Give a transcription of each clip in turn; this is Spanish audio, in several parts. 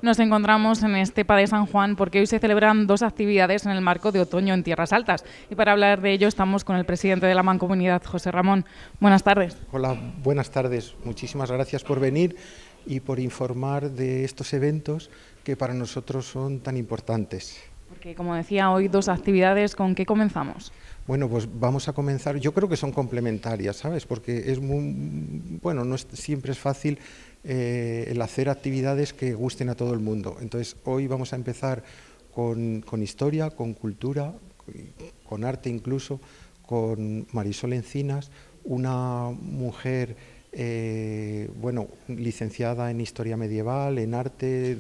Nos encontramos en Estepa de San Juan porque hoy se celebran dos actividades en el marco de Otoño en Tierras Altas. Y para hablar de ello estamos con el presidente de la Mancomunidad, José Ramón. Buenas tardes. Hola, buenas tardes. Muchísimas gracias por venir y por informar de estos eventos que para nosotros son tan importantes. Porque, como decía, hoy dos actividades. ¿Con qué comenzamos? Bueno, pues vamos a comenzar. Yo creo que son complementarias, ¿sabes? Porque es muy, bueno, no siempre es fácil el hacer actividades que gusten a todo el mundo. Entonces, hoy vamos a empezar con historia, con cultura, con arte incluso, con Marisol Encinas, una mujer bueno, licenciada en Historia Medieval, en arte,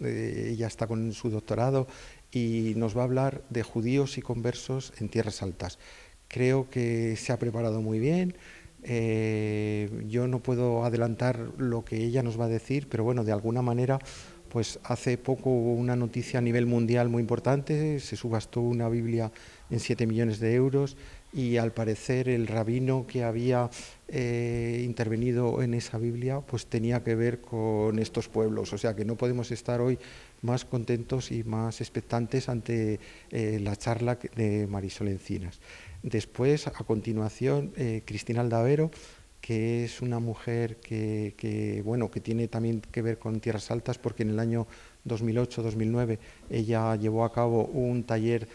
ella está con su doctorado y nos va a hablar de judíos y conversos en Tierras Altas. Creo que se ha preparado muy bien. Yo no puedo adelantar lo que ella nos va a decir, pero bueno, de alguna manera, pues hace poco hubo una noticia a nivel mundial muy importante, se subastó una Biblia en 7 millones de euros y al parecer el rabino que había intervenido en esa Biblia pues tenía que ver con estos pueblos, o sea que no podemos estar hoy más contentos y más expectantes ante la charla de Marisol Encinas. Después, a continuación, Cristina Aldavero, que es una mujer que tiene también que ver con Tierras Altas, porque en el año 2008-2009 ella llevó a cabo un taller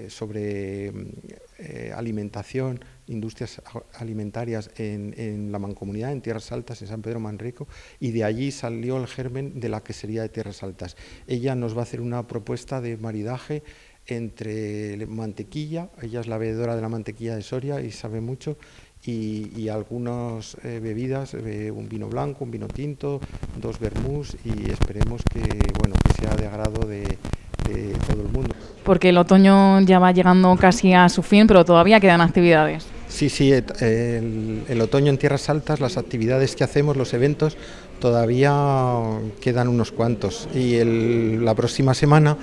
sobre alimentación, industrias alimentarias en la Mancomunidad, en Tierras Altas, en San Pedro Manrico, y de allí salió el germen de la quesería de Tierras Altas. Ella nos va a hacer una propuesta de maridaje entre mantequilla, ella es la bebedora de la mantequilla de Soria y sabe mucho, y algunas bebidas, un vino blanco, un vino tinto, 2 vermús, y esperemos que sea de agrado de todo el mundo. Porque el otoño ya va llegando casi a su fin, pero todavía quedan actividades. Sí, el otoño en Tierras Altas, las actividades que hacemos, los eventos, todavía quedan unos cuantos, y la próxima semana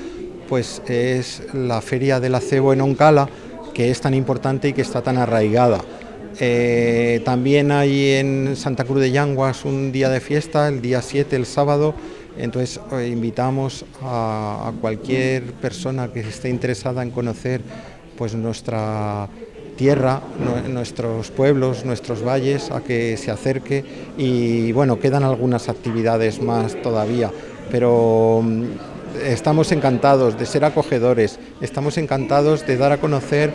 pues es la Feria del Acebo en Oncala, que es tan importante y que está tan arraigada. También hay en Santa Cruz de Llanguas un día de fiesta, el día 7, el sábado. Entonces invitamos a cualquier persona que esté interesada en conocer pues nuestra tierra, nuestros pueblos, nuestros valles, a que se acerque, y bueno, quedan algunas actividades más todavía, pero estamos encantados de ser acogedores, estamos encantados de dar a conocer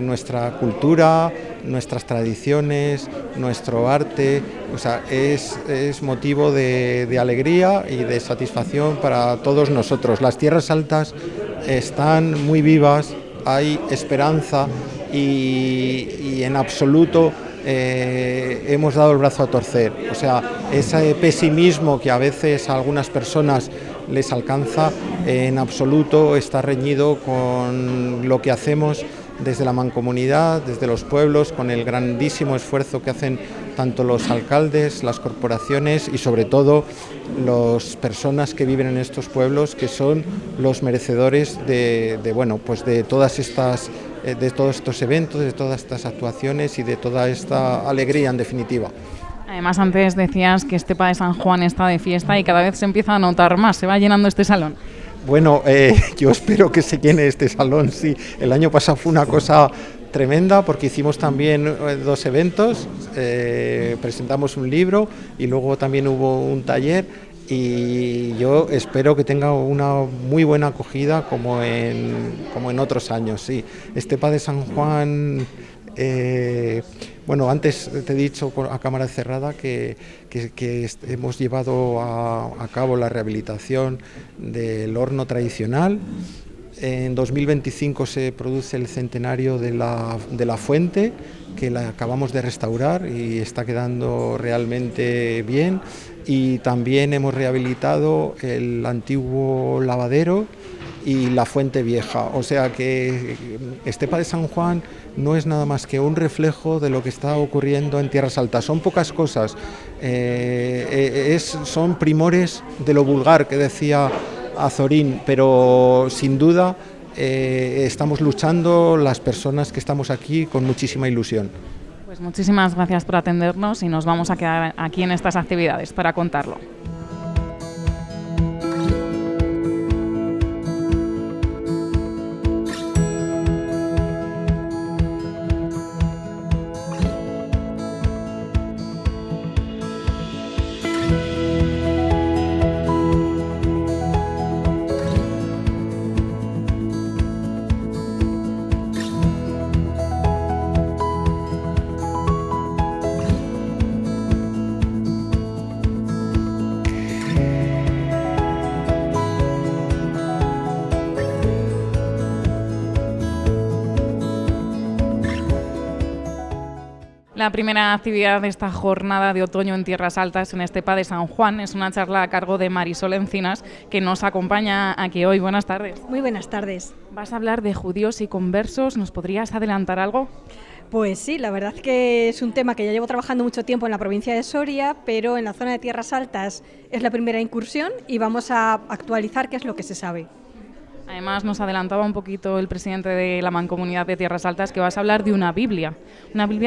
nuestra cultura, nuestras tradiciones, nuestro arte, o sea, es motivo de alegría y de satisfacción para todos nosotros. Las Tierras Altas están muy vivas, hay esperanza y en absoluto hemos dado el brazo a torcer. O sea, ese pesimismo que a veces a algunas personas les alcanza, en absoluto está reñido con lo que hacemos desde la Mancomunidad, desde los pueblos, con el grandísimo esfuerzo que hacen tanto los alcaldes, las corporaciones y sobre todo las personas que viven en estos pueblos, que son los merecedores de todos estos eventos, de todas estas actuaciones y de toda esta alegría en definitiva. Además, antes decías que Estepa de San Juan está de fiesta y cada vez se empieza a notar más, se va llenando este salón. Bueno, yo espero que se llene este salón, sí. El año pasado fue una cosa tremenda porque hicimos también 2 eventos, presentamos un libro y luego también hubo un taller, y yo espero que tenga una muy buena acogida como en otros años, sí. Estepa de San Juan Bueno, antes te he dicho a cámara cerrada que hemos llevado a cabo la rehabilitación del horno tradicional. En 2025 se produce el centenario de la fuente, que la acabamos de restaurar y está quedando realmente bien. Y también hemos rehabilitado el antiguo lavadero y la fuente vieja. O sea que Estepa de San Juan no es nada más que un reflejo de lo que está ocurriendo en Tierras Altas. Son pocas cosas, son primores de lo vulgar que decía Azorín, pero sin duda estamos luchando las personas que estamos aquí con muchísima ilusión. Pues muchísimas gracias por atendernos y nos vamos a quedar aquí en estas actividades para contarlo. La primera actividad de esta jornada de otoño en Tierras Altas en Estepa de San Juan es una charla a cargo de Marisol Encinas, que nos acompaña aquí hoy. Buenas tardes. Muy buenas tardes. Vas a hablar de judíos y conversos. ¿Nos podrías adelantar algo? Pues sí, la verdad que es un tema que ya llevo trabajando mucho tiempo en la provincia de Soria, pero en la zona de Tierras Altas es la primera incursión y vamos a actualizar qué es lo que se sabe. Además, nos adelantaba un poquito el presidente de la Mancomunidad de Tierras Altas que vas a hablar de una Biblia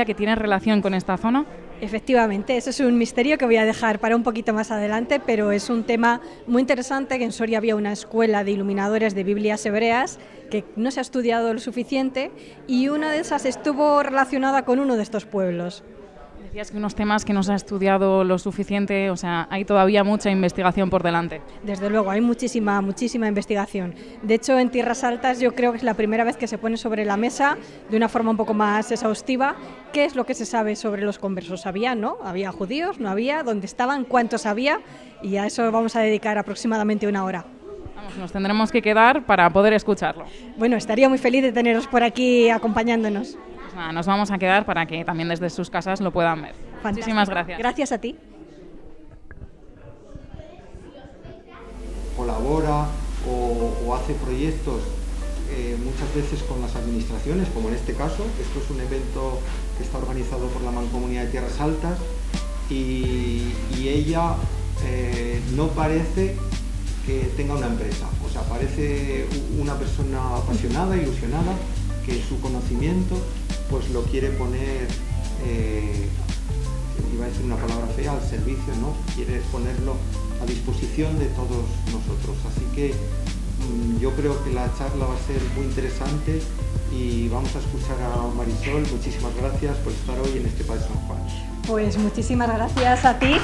que tiene relación con esta zona. Efectivamente, eso es un misterio que voy a dejar para un poquito más adelante, pero es un tema muy interesante, que en Soria había una escuela de iluminadores de Biblias hebreas que no se ha estudiado lo suficiente y una de esas estuvo relacionada con uno de estos pueblos. Decías que unos temas que no se ha estudiado lo suficiente, o sea, hay todavía mucha investigación por delante. Desde luego, hay muchísima investigación. De hecho, en Tierras Altas yo creo que es la primera vez que se pone sobre la mesa, de una forma un poco más exhaustiva, qué es lo que se sabe sobre los conversos. ¿Había, no? ¿Había judíos? ¿No había? ¿Dónde estaban? ¿Cuántos había? Y a eso vamos a dedicar aproximadamente una hora. Vamos, nos tendremos que quedar para poder escucharlo. Bueno, estaría muy feliz de teneros por aquí acompañándonos. Nada, nos vamos a quedar para que también desde sus casas lo puedan ver. Fantástico. Muchísimas gracias. Gracias a ti. Colabora o hace proyectos muchas veces con las administraciones, como en este caso. Esto es un evento que está organizado por la Mancomunidad de Tierras Altas y ella no parece que tenga una empresa, o sea, parece una persona apasionada, ilusionada, que su conocimiento pues lo quiere poner, iba a decir una palabra fea, al servicio, ¿no? Quiere ponerlo a disposición de todos nosotros. Así que yo creo que la charla va a ser muy interesante y vamos a escuchar a Marisol. Muchísimas gracias por estar hoy en Estepa de San Juan. Pues muchísimas gracias a ti.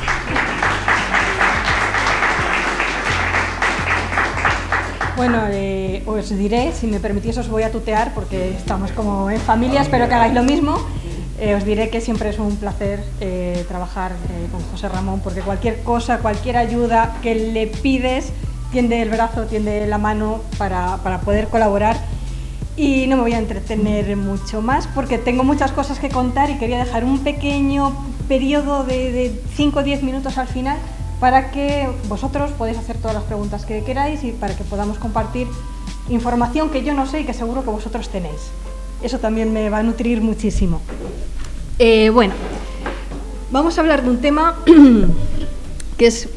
Bueno, os diré, si me permitís os voy a tutear porque estamos como en familia, espero que hagáis lo mismo. Os diré que siempre es un placer trabajar con José Ramón, porque cualquier cosa, cualquier ayuda que le pides, tiende el brazo, tiende la mano para poder colaborar. Y no me voy a entretener mucho más porque tengo muchas cosas que contar y quería dejar un pequeño periodo de 5 o 10 minutos al final para que vosotros podáis hacer todas las preguntas que queráis y para que podamos compartir información que yo no sé y que seguro que vosotros tenéis. Eso también me va a nutrir muchísimo. Bueno, vamos a hablar de un tema que es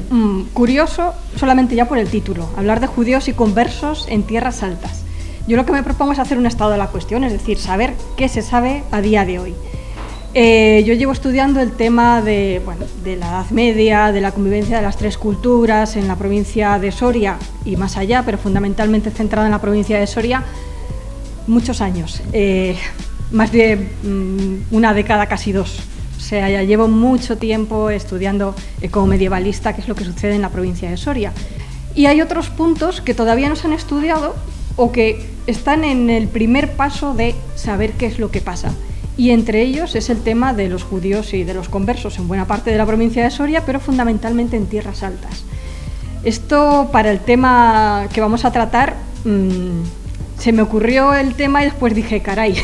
curioso solamente ya por el título, hablar de judíos y conversos en Tierras Altas. Yo lo que me propongo es hacer un estado de la cuestión, es decir, saber qué se sabe a día de hoy. Yo llevo estudiando el tema de la Edad Media, de la convivencia de las tres culturas en la provincia de Soria y más allá, pero fundamentalmente centrada en la provincia de Soria, muchos años, más de una década, casi 2. O sea, ya llevo mucho tiempo estudiando como medievalista qué es lo que sucede en la provincia de Soria. Y hay otros puntos que todavía no se han estudiado o que están en el primer paso de saber qué es lo que pasa. y entre ellos es el tema de los judíos y de los conversos en buena parte de la provincia de Soria, pero fundamentalmente en Tierras Altas. Esto, para el tema que vamos a tratar, se me ocurrió el tema y después dije, caray,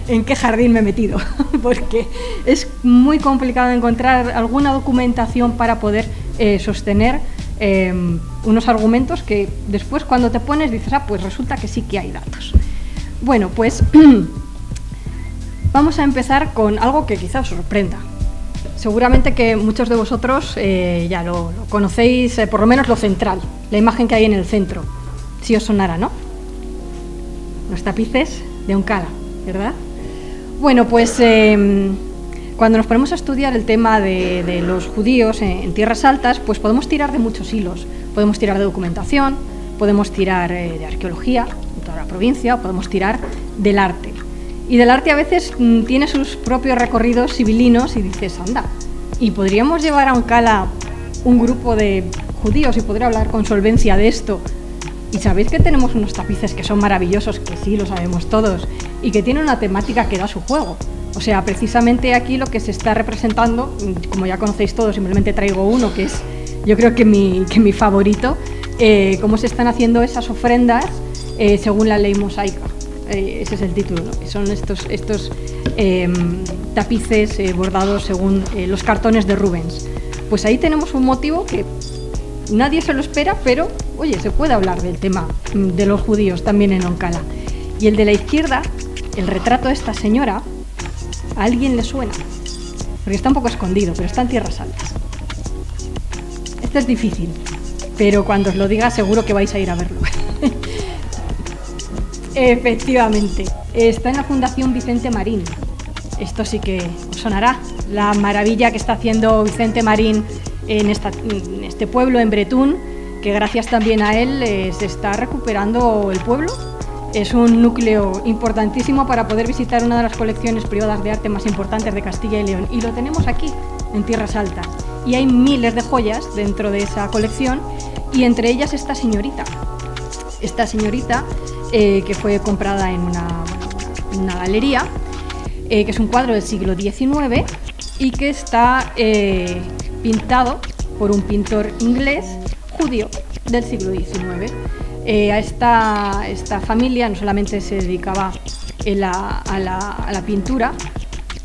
¿en qué jardín me he metido? Porque es muy complicado encontrar alguna documentación para poder sostener unos argumentos que después, cuando te pones, dices, pues resulta que sí que hay datos. Bueno, pues vamos a empezar con algo que quizá os sorprenda. Seguramente que muchos de vosotros ya lo conocéis, por lo menos lo central, la imagen que hay en el centro. Si os sonara, ¿no? Los tapices de Oncala, ¿verdad? Bueno, pues cuando nos ponemos a estudiar el tema de los judíos en Tierras Altas, pues podemos tirar de muchos hilos. Podemos tirar de documentación, podemos tirar de arqueología en toda la provincia, o podemos tirar del arte. Y del arte a veces tiene sus propios recorridos civilinos y dices, anda, ¿y podríamos llevar a Oncala un grupo de judíos y poder hablar con solvencia de esto? Y sabéis que tenemos unos tapices que son maravillosos, que sí, lo sabemos todos, y que tienen una temática que da su juego. O sea, precisamente aquí lo que se está representando, como ya conocéis todos, simplemente traigo uno que es, yo creo que mi favorito, cómo se están haciendo esas ofrendas según la ley mosaica. Ese es el título, ¿no? Son estos tapices bordados según los cartones de Rubens. Pues ahí tenemos un motivo que nadie se lo espera, pero, oye, se puede hablar del tema de los judíos también en Oncala. Y el de la izquierda, el retrato de esta señora, a alguien le suena, porque está un poco escondido, pero está en Tierras Altas. Esto es difícil, pero cuando os lo diga seguro que vais a ir a verlo. Efectivamente, está en la Fundación Vicente Marín. Esto sí que os sonará, la maravilla que está haciendo Vicente Marín en este pueblo, en Bretún, que gracias también a él se está recuperando el pueblo. Es un núcleo importantísimo para poder visitar una de las colecciones privadas de arte más importantes de Castilla y León. Y lo tenemos aquí, en Tierras Altas. Y hay miles de joyas dentro de esa colección, y entre ellas esta señorita. Esta señorita que fue comprada en una galería, que es un cuadro del siglo XIX y que está pintado por un pintor inglés judío del siglo XIX. A esta familia no solamente se dedicaba a la pintura,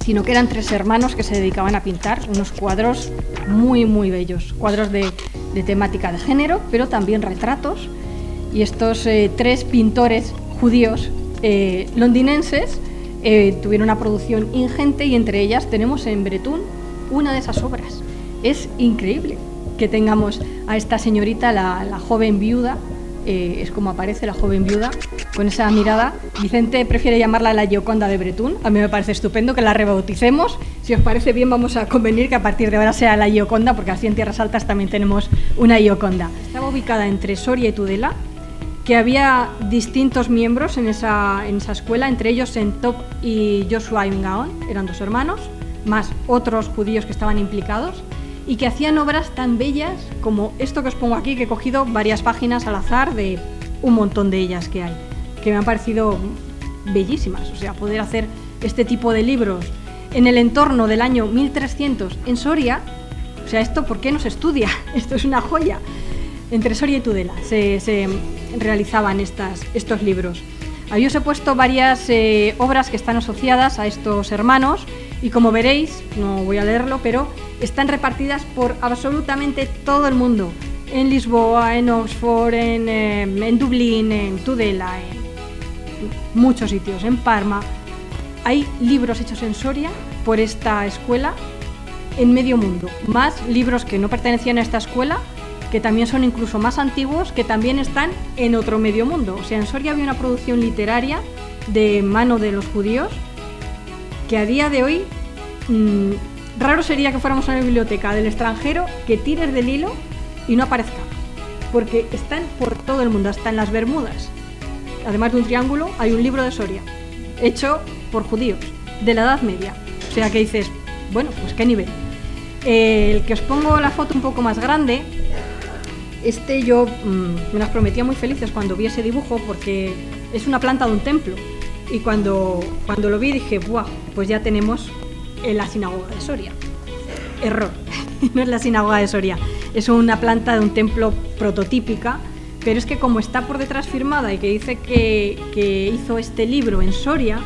sino que eran 3 hermanos que se dedicaban a pintar unos cuadros muy, muy bellos, cuadros de temática de género, pero también retratos. Y estos 3 pintores judíos londinenses tuvieron una producción ingente, y entre ellas tenemos en Bretún una de esas obras. Es increíble que tengamos a esta señorita, la joven viuda, es como aparece la joven viuda, con esa mirada. Vicente prefiere llamarla la Gioconda de Bretún. A mí me parece estupendo que la rebauticemos. Si os parece bien, vamos a convenir que a partir de ahora sea la Gioconda, porque así en Tierras Altas también tenemos una Gioconda. Estaba ubicada entre Soria y Tudela, que había distintos miembros en esa escuela, entre ellos Sentop y Joshua Gaon, eran 2 hermanos, más otros judíos que estaban implicados, y que hacían obras tan bellas como esto que os pongo aquí, que he cogido varias páginas al azar de un montón de ellas que hay, que me han parecido bellísimas. O sea, poder hacer este tipo de libros en el entorno del año 1300 en Soria, o sea, ¿esto por qué no se estudia? Esto es una joya. Entre Soria y Tudela se realizaban estos libros. Ahí os he puesto varias obras que están asociadas a estos hermanos, y como veréis, no voy a leerlo, pero están repartidas por absolutamente todo el mundo. En Lisboa, en Oxford, en Dublín, en Tudela, en muchos sitios, en Parma. Hay libros hechos en Soria por esta escuela en medio mundo. Más libros que no pertenecían a esta escuela, que también son incluso más antiguos, que también están en otro medio mundo. O sea, en Soria había una producción literaria de mano de los judíos que a día de hoy raro sería que fuéramos a una biblioteca del extranjero, que tires del hilo y no aparezca, porque están por todo el mundo, hasta en las Bermudas. Además de un triángulo, hay un libro de Soria, hecho por judíos, de la Edad Media. O sea que dices, bueno, pues qué nivel. El que os pongo la foto un poco más grande, yo me las prometía muy felices cuando vi ese dibujo, porque es una planta de un templo. y cuando lo vi dije, ¡buah! Pues ya tenemos la sinagoga de Soria. Error, no es la sinagoga de Soria, es una planta de un templo prototípica, pero es que como está por detrás firmada y que dice que hizo este libro en Soria,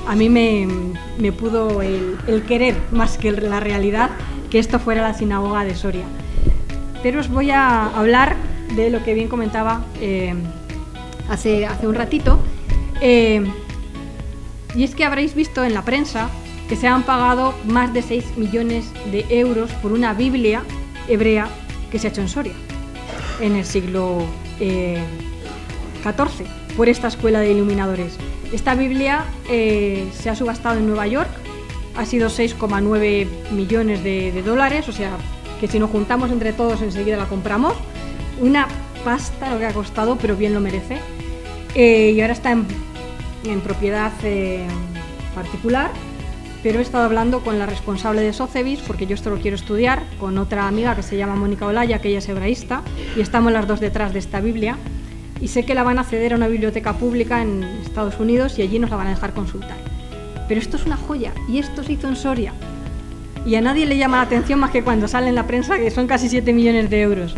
a mí me pudo el querer más que la realidad que esto fuera la sinagoga de Soria. Pero os voy a hablar de lo que bien comentaba hace un ratito, y es que habréis visto en la prensa que se han pagado más de 6 millones de euros por una Biblia hebrea que se ha hecho en Soria en el siglo XIV por esta escuela de iluminadores. Esta Biblia se ha subastado en Nueva York, ha sido 6,9 millones de dólares, o sea que si nos juntamos entre todos enseguida la compramos. Una pasta lo que ha costado, pero bien lo merece. Y ahora está en propiedad particular, pero he estado hablando con la responsable de Sotheby's, porque yo esto lo quiero estudiar, con otra amiga que se llama Mónica Olaya, que ella es hebraísta, y estamos las dos detrás de esta Biblia, y sé que la van a ceder a una biblioteca pública en Estados Unidos y allí nos la van a dejar consultar. Pero esto es una joya, y esto se hizo en Soria, y a nadie le llama la atención más que cuando sale en la prensa que son casi 7 millones de euros.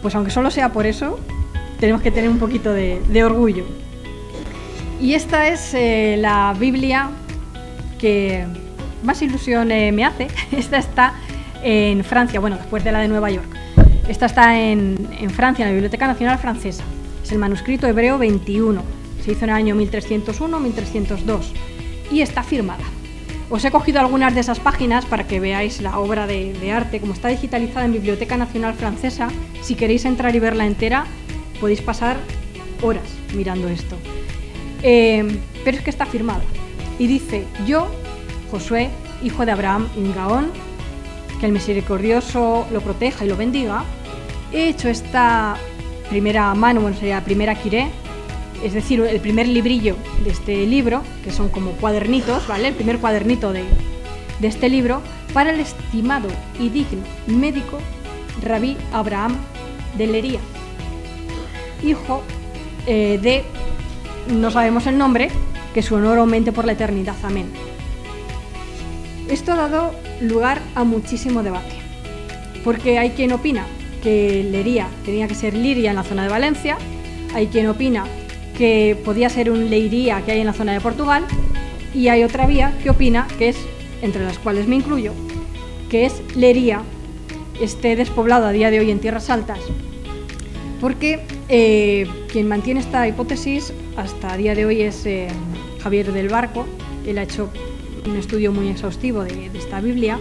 Pues aunque solo sea por eso, tenemos que tener un poquito de orgullo. Y esta es la Biblia que más ilusión me hace. Esta está en Francia, bueno, después de la de Nueva York. Esta está en Francia, en la Biblioteca Nacional Francesa. Es el manuscrito hebreo 21. Se hizo en el año 1301-1302 y está firmada. Os he cogido algunas de esas páginas para que veáis la obra de arte. Como está digitalizada en Biblioteca Nacional Francesa, si queréis entrar y verla entera, podéis pasar horas mirando esto. Pero es que está firmada. Y dice: yo, Josué, hijo de Abraham y Gaón, que el misericordioso lo proteja y lo bendiga, he hecho esta primera mano, bueno, sería la primera quiré, es decir, el primer librillo de este libro, que son como cuadernitos, ¿vale? El primer cuadernito de este libro, para el estimado y digno médico Rabí Abraham de Lería, hijo de, no sabemos el nombre, que su honor aumente por la eternidad. Amén. Esto ha dado lugar a muchísimo debate, porque hay quien opina que Lería tenía que ser Liria en la zona de Valencia, hay quien opina que podía ser un Leiría que hay en la zona de Portugal, y hay otra vía que opina, que es, entre las cuales me incluyo, que es Lería esté despoblado a día de hoy en Tierras Altas, porque quien mantiene esta hipótesis hasta a día de hoy es Javier del Barco. Él ha hecho un estudio muy exhaustivo de esta Biblia.